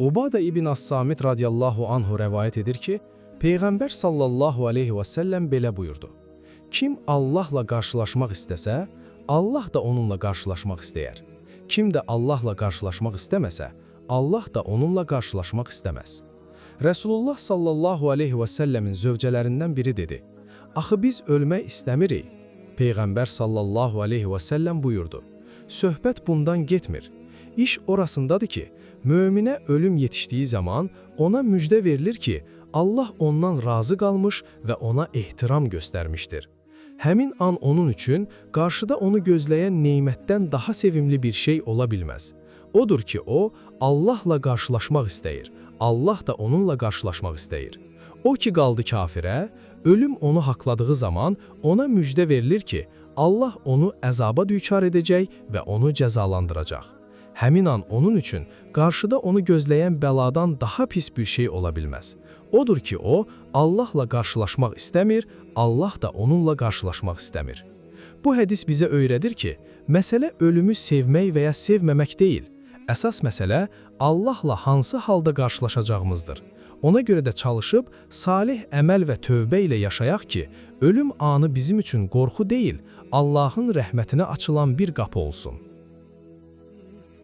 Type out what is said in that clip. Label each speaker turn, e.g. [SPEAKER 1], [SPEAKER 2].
[SPEAKER 1] Ubada ibn As-Samit radiyallahu anhu rəvayət edir ki, Peyğəmbər sallallahu aleyhi və səlləm belə buyurdu. Kim Allahla qarşılaşmaq istəsə, Allah da onunla qarşılaşmaq istəyər. Kim də Allahla qarşılaşmaq istəməsə, Allah da onunla qarşılaşmaq istəməz. Rəsulullah sallallahu aleyhi və səlləmin zövcələrindən biri dedi, axı biz ölmək istəmirik. Peyğəmbər sallallahu aleyhi və səlləm buyurdu, söhbət bundan getmir. İş orasındadır ki, möminə ölüm yetişdiyi zaman ona müjdə verilir ki, Allah ondan razı qalmış və ona ehtiram göstərmişdir. Həmin an onun üçün qarşıda onu gözləyən neymətdən daha sevimli bir şey ola bilməz. Odur ki, o, Allahla qarşılaşmaq istəyir, Allah da onunla qarşılaşmaq istəyir. O ki qaldı kafirə, ölüm onu haqladığı zaman ona müjdə verilir ki, Allah onu əzaba düçar edəcək və onu cəzalandıracaq. Həmin an onun üçün qarşıda onu gözləyən bəladan daha pis bir şey ola bilməz. Odur ki, o, Allahla qarşılaşmaq istəmir, Allah da onunla qarşılaşmaq istəmir. Bu hədis bizə öyrədir ki, məsələ ölümü sevmək və ya sevməmək deyil. Əsas məsələ Allahla hansı halda qarşılaşacağımızdır. Ona görə də çalışıb, salih əməl və tövbə ilə yaşayaq ki, ölüm anı bizim üçün qorxu deyil, Allahın rəhmətinə açılan bir qapı olsun.